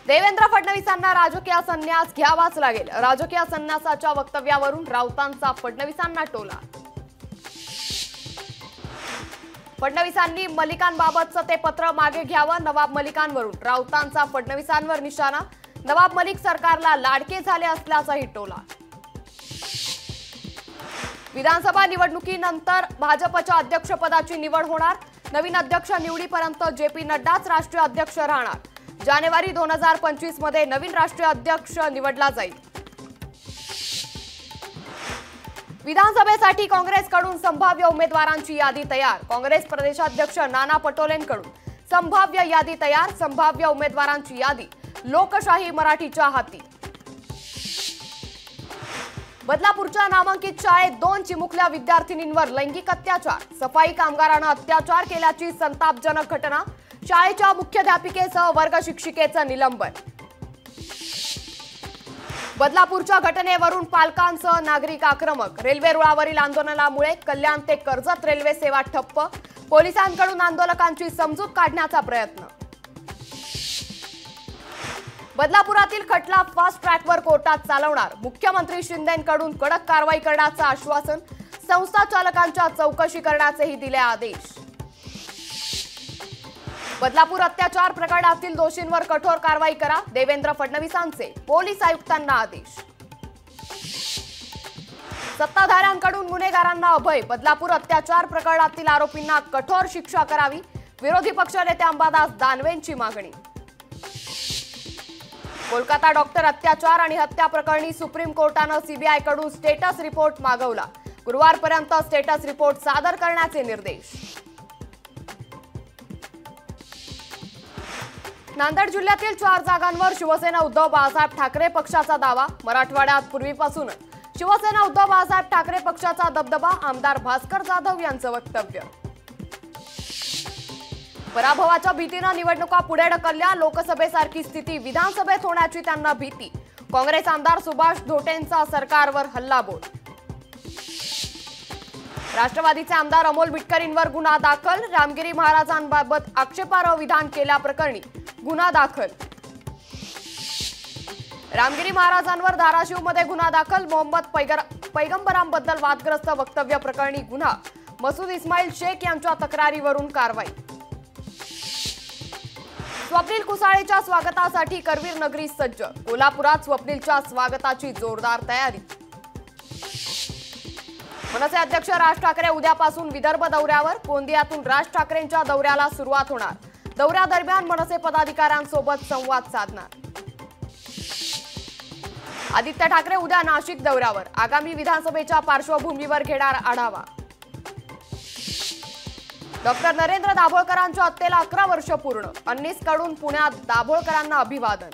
देवेंद्र फडणवीसांना राजकीय संन्यास घ्यावाच लागेल। राजकीय संन्यासाच्या वक्तव्यावरून राऊतांचा फडणवीसांना टोला। फडणवीसांनी मलिकांबाबतचं ते पत्र मागे घ्यावं। नवाब मलिकांवरून राऊतांचा फडणवीसांवर निशाणा। नवाब मलिक सरकारला लाडके झाले असल्याचाही टोला। विधानसभा निवडणुकीनंतर भाजपच्या अध्यक्षपदाची निवड होणार। नवीन अध्यक्ष निवडीपर्यंत जेपी नड्डाच राष्ट्रीय अध्यक्ष राहणार। जानेवारी 2025 मध्ये नवीन राष्ट्रीय अध्यक्ष निवडला जाईल। विधानसभेसाठी काँग्रेसकडून संभाव्य उमेदवारांची यादी तयार। काँग्रेस प्रदेशाध्यक्ष नाना पटोलेंकडून संभाव्य यादी तयार। संभाव्य उमेदवारांची यादी लोकशाही मराठीच्या हाती। बदलापूरच्या नामांकित शाळेत 2 चिमुकल्या विद्यार्थिनींवर लैंगिक अत्याचार। सफाई कामगारांना अत्याचार केल्याची संतापजनक घटना। शाळेच्या मुख्याध्यापिकेसह वर्ग शिक्षिकेचं निलंबन। बदलापूरच्या घटनेवरून पालकांसह नागरिक आक्रमक। रेल्वे रुळावरील आंदोलनामुळे कल्याण ते कर्जत रेल्वे सेवा ठप्प। पोलिसांकडून आंदोलकांची समजूत काढण्याचा प्रयत्न। बदलापुरातील खटला फास्ट ट्रॅकवर कोर्टात चालवणार। मुख्यमंत्री शिंदेंकडून कडक कारवाई करण्याचं आश्वासन। संस्था चालकांच्या चौकशी करण्याचेही दिले आदेश। बदलापूर अत्याचार प्रकरणातील दोषींवर कठोर कारवाई करा। देवेंद्र फडणवीसांचे पोलीस आयुक्तांना आदेश। सत्ताधाऱ्यांकडून गुन्हेगारांना अभय। बदलापूर अत्याचार प्रकरणातील आरोपींना कठोर शिक्षा करावी। विरोधी पक्षनेते अंबादास दानवेंची मागणी। कोलकाता डॉक्टर अत्याचार आणि हत्या प्रकरणी सुप्रीम कोर्टानं सीबीआयकडून स्टेटस रिपोर्ट मागवला। गुरुवारपर्यंत स्टेटस रिपोर्ट सादर करण्याचे निर्देश। नांदेड जिल्ह्यातील 4 जागांवर शिवसेना उद्धव बाळासाहेब ठाकरे पक्षाचा दावा। मराठवाड्यात पूर्वीपासून शिवसेना उद्धव बाळासाहेब ठाकरे पक्षाचा दबदबा। आमदार भास्कर जाधव यांचं वक्तव्य। पराभवाच्या भीतीनं निवडणुका पुढे ढकलल्या। लोकसभेसारखी स्थिती विधानसभेत होण्याची त्यांना भीती। काँग्रेस आमदार सुभाष धोटेंचा सरकारवर हल्लाबोल। राष्ट्रवादीचे आमदार अमोल मिटकरींवर गुन्हा दाखल। रामगिरी महाराजांबाबत आक्षेपार्ह विधान केल्याप्रकरणी गुन्हा दाखल। रामगिरी महाराजांवर धाराशिवमध्ये गुन्हा दाखल। मोहम्मद पैगंबरांबद्दल वादग्रस्त वक्तव्य प्रकरणी गुन्हा। मसूद इस्माईल शेख यांच्या तक्रारीवरून कारवाई। स्वप्नील कुसाळेच्या स्वागतासाठी करवीर नगरी सज्ज। कोल्हापुरात स्वप्नीलच्या स्वागताची जोरदार तयारी। मनसे अध्यक्ष राज ठाकरे उद्यापासून विदर्भ दौऱ्यावर। गोंदियातून राज ठाकरेंच्या दौऱ्याला सुरुवात होणार। दौऱ्यादरम्यान मनसे पदाधिकाऱ्यांसोबत संवाद साधणार। आदित्य ठाकरे उद्या नाशिक दौऱ्यावर। आगामी विधानसभेच्या पार्श्वभूमीवर घेणार आढावा। डॉक्टर नरेंद्र दाभोळकरांच्या हत्येला 11 वर्ष पूर्ण। अंनिसकडून पुण्यात दाभोळकरांना अभिवादन।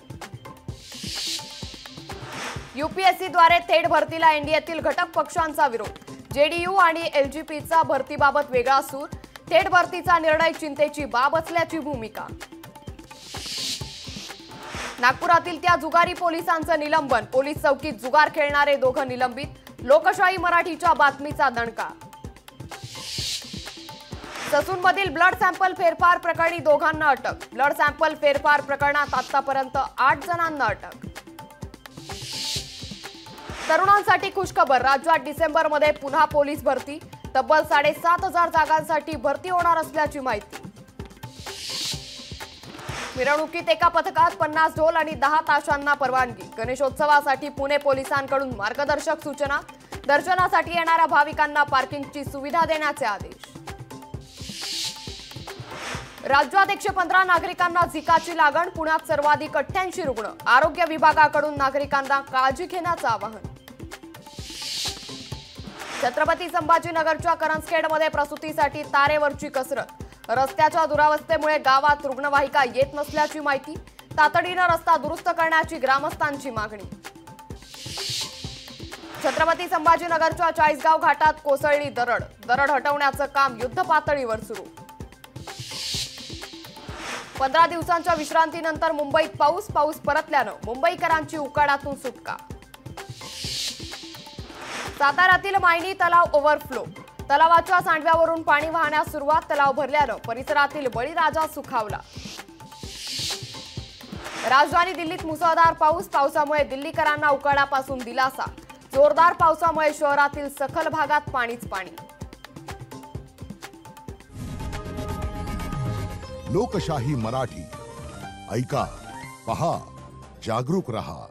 यूपीएससीद्वारे थेट भरतीला एनडीएतील घटक पक्षांचा विरोध। जेडीयू आणि एलजेपीचा भरतीबाबत वेगळा सूर। थेट भरतीचा निर्णय चिंतेची बाब असल्याची भूमिका। नागपुरातील त्या जुगारी पोलिसांचं निलंबन। पोलीस चौकीत जुगार खेळणारे 2 निलंबित। लोकशाही मराठीच्या बातमीचा दणका। ससूनमधील ब्लड सॅम्पल फेरफार प्रकरणी 2 अटक। ब्लड सॅम्पल फेरफार प्रकरणात आतापर्यंत 8 जणांना अटक। तरुणांसाठी खुशखबर। राज्यात डिसेंबरमध्ये पुन्हा पोलीस भरती। तब्बल 7,500 जागांसाठी भरती होणार असल्याची माहिती। मिरवणुकीत एका पथकात 50 ढोल आणि 10 ताशांना परवानगी। गणेशोत्सवासाठी पुणे पोलिसांकडून मार्गदर्शक सूचना। दर्शनासाठी येणाऱ्या भाविकांना पार्किंगची सुविधा देण्याचे आदेश। राज्यात 115 नागरिकांना झिकाची लागण। पुण्यात सर्वाधिक 88 रुग्ण। आरोग्य विभागाकडून नागरिकांना काळजी घेण्याचं आवाहन। छत्रपती संभाजीनगरच्या करंजखेडमध्ये प्रसूतीसाठी तारेवरची कसरत। रस्त्याच्या दुरावस्थेमुळे गावात रुग्णवाहिका येत नसल्याची माहिती। तातडीनं रस्ता दुरुस्त करण्याची ग्रामस्थांची मागणी। छत्रपती संभाजीनगरच्या चाळीसगाव घाटात कोसळली दरड। दरड हटवण्याचं काम युद्धपातळीवर सुरू। 15 दिवसांच्या विश्रांतीनंतर मुंबईत पाऊस परतल्यानं मुंबईकरांची उकाड्यातून सुटका। साताऱ्यातील मायनी तलाव ओव्हरफ्लो। तलावाच्या सांडव्यावरून पाणी वाहण्यास सुरुवात। तलाव भरल्यानं परिसरातील बळीराजा सुखावला। राजधानी दिल्लीत मुसळधार पावसामुळे दिल्लीकरांना उकाड्यापासून दिलासा. जोरदार पावसामुळे शहरातील सखल भागात पाणीच पाणी. लोकशाही मराठी ऐका, पहा, जागरूक रहा.